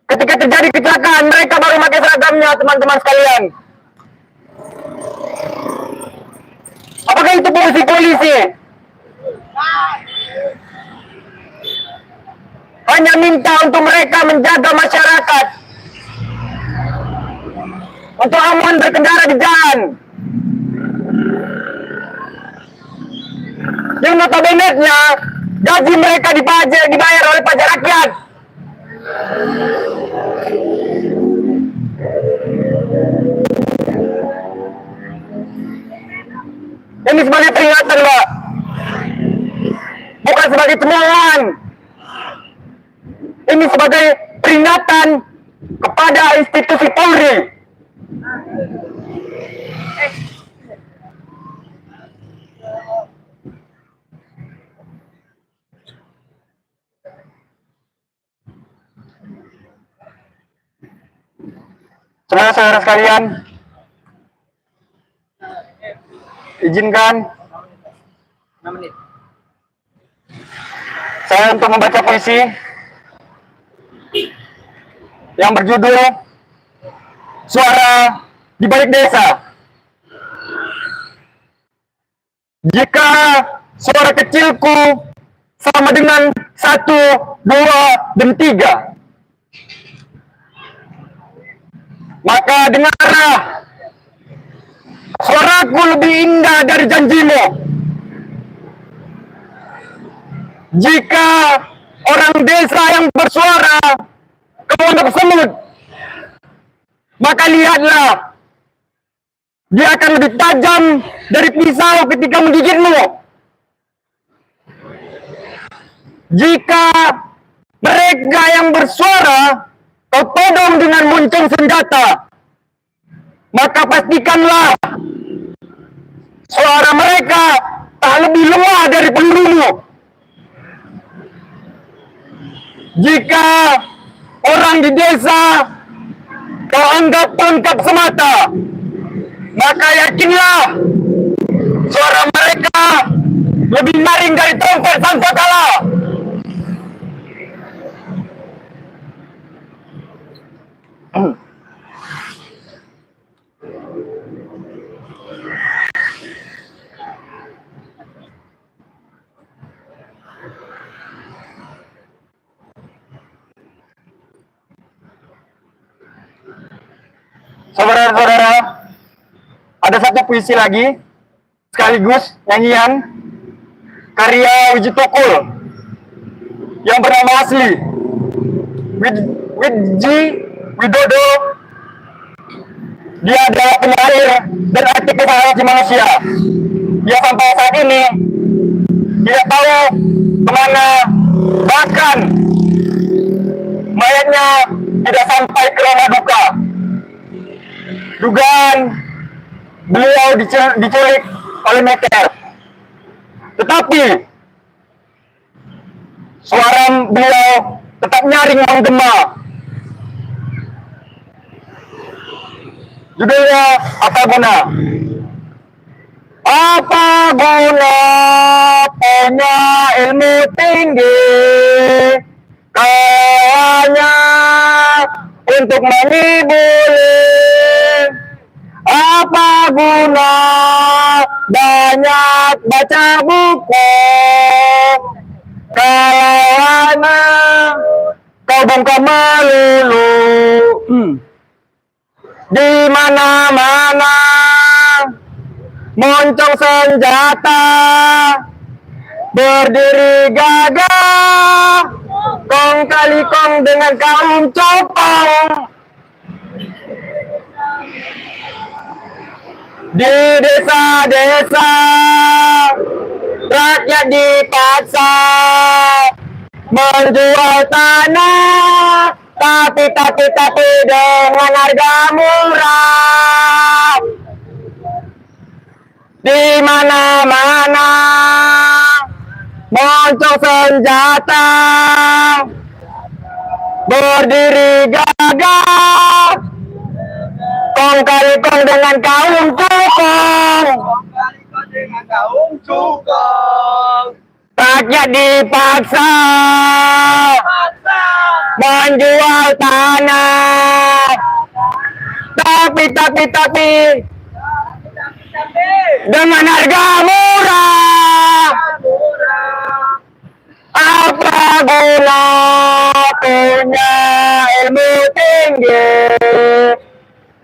Ketika terjadi kecelakaan, mereka baru pakai seragamnya, teman-teman sekalian. Apakah itu fungsi polisi? Hanya minta untuk mereka menjaga masyarakat, untuk aman berkendara di jalan. Yang notabene-nya gaji mereka dibayar oleh pajak rakyat. Ini sebagai peringatan, Pak, bukan sebagai temuan. Ini sebagai peringatan kepada institusi Polri. Saudara-saudara sekalian, izinkan saya untuk membaca puisi yang berjudul Suara di Balik Desa. Jika suara kecilku sama dengan 1, 2, dan 3, Maka dengarlah, suaraku lebih indah dari janjimu. Jika orang desa yang bersuara kamu anggap semut, maka lihatlah, dia akan lebih tajam dari pisau ketika menggigitmu. Jika mereka yang bersuara kau todong dengan muncung senjata, maka pastikanlah suara mereka tak lebih lemah dari pelurumu. Jika orang di desa kau anggap tangkap semata, maka yakinlah suara mereka lebih nyaring dari trompet sangkakala. Saudara-saudara, ada satu puisi lagi, sekaligus nyanyian karya Wiji Tukul yang bernama asli Wiji Widodo. Dia adalah penyair dan aktivis hak asasi manusia. Dia sampai saat ini tidak tahu kemana, bahkan mayatnya tidak sampai ke rumah duka. Dugaan beliau diculik oleh militer. Tetapi suara beliau tetap nyaring menggema. Judulnya Apa Guna? Apa guna punya ilmu tinggi, hanya untuk menghiburi? Apa guna banyak baca buku, kalau anak kau bongkar melulu? Di mana-mana moncong senjata, berdiri gagah kong kali kong dengan kaum copong. Di desa-desa rakyat dipaksa menjual tanah, tapi dengan harga murah. Di mana-mana moncong senjata, berdiri gagah kong kali kong dengan kaum cukong. Rakyat dipaksa menjual tanah, tapi dengan harga murah. Apa guna punya ilmu tinggi,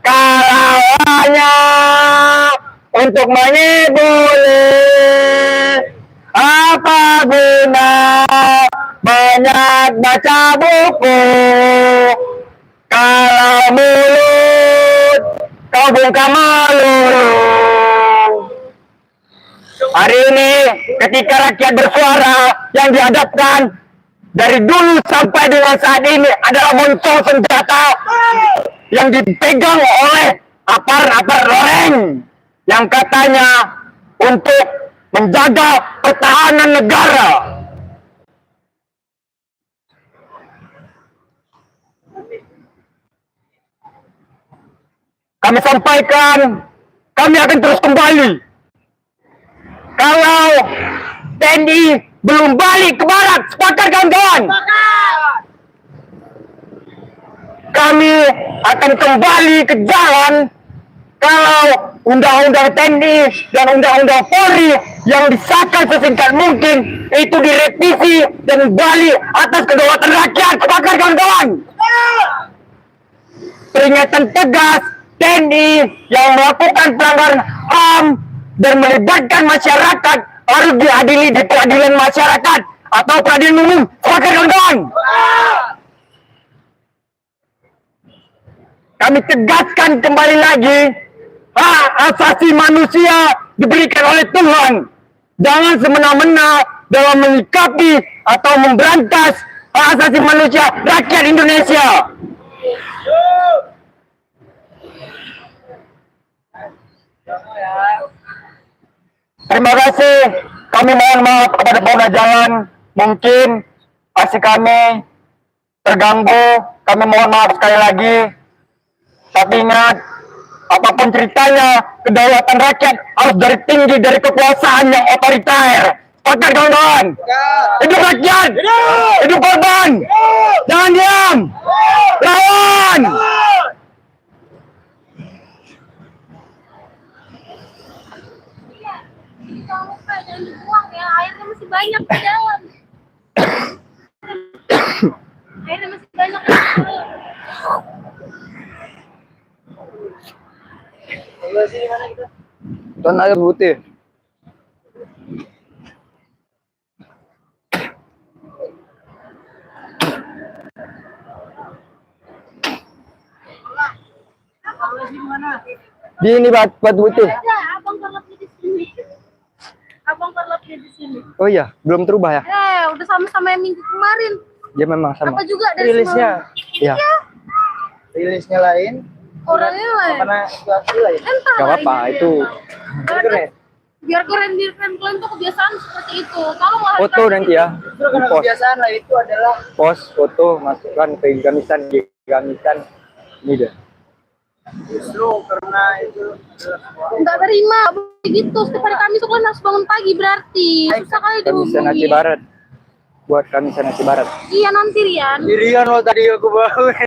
kalau hanya untuk menghiburi? Apa guna banyak baca buku, kalau mulut kau buka melulu? Hari ini ketika rakyat bersuara, yang dihadapkan dari dulu sampai dengan saat ini adalah moncong senjata yang dipegang oleh apar-apar loreng yang katanya untuk menjaga pertahanan negara. Kami sampaikan, kami akan terus kembali. Kalau TNI belum balik ke barat, sepakat kawan-kawan? Kami akan kembali ke jalan kalau undang-undang TNI dan undang-undang Polri yang disahkan sesingkat mungkin itu direvisi dan balik atas kedaulatan rakyat. Sepakat kawan-kawan? peringatan tegas TNI yang melakukan pelanggaran HAM dan melibatkan masyarakat harus diadili di peradilan masyarakat atau peradilan umum. Sepakat kawan-kawan? Kami tegaskan kembali lagi, hak asasi manusia diberikan oleh Tuhan. Jangan semena-mena dalam menyikapi atau memberantas hak asasi manusia rakyat Indonesia. Terima kasih. Kami mohon maaf kepada pengguna jalan. Mungkin aksi kami terganggu. Kami mohon maaf sekali lagi. Tapi ingat, apapun ceritanya, kedaulatan rakyat harus dari tinggi dari kekuasaan yang otoriter. Sepakat kawan-kawan? Hidup rakyat! Hidup korban! Jangan diam! Lawan! Kamu Pak, jangan dibuang ya, airnya masih banyak di dalam. Airnya masih banyak di dalam. Tuan air putih. Di ini batu putih. Ada, abang terlepnya di sini. Abang terlepnya di sini. Oh iya, belum terubah ya? Udah sama-sama yang minggu kemarin. Dia memang sama. Apa juga dari Rilisnya? Iya. Rilisnya lain. orangnya lain. Karena situasi lain. Entah Gak lah apa-apa, ini itu dia. keren. Biar keren kalian tuh kebiasaan seperti itu. Kalau nggak Foto nanti ya. Justru karena Post. kebiasaan lah itu adalah Post foto masukkan ke gamisan ini deh. justru karena itu nggak terima begitu. Setiap hari Kamis tuh kan harus bangun pagi berarti susah kali Gamisan Aceh dihubungi. Barat. Buat Gamisan Aceh Barat. Iya nanti Rian. dirian lo tadi aku bawa.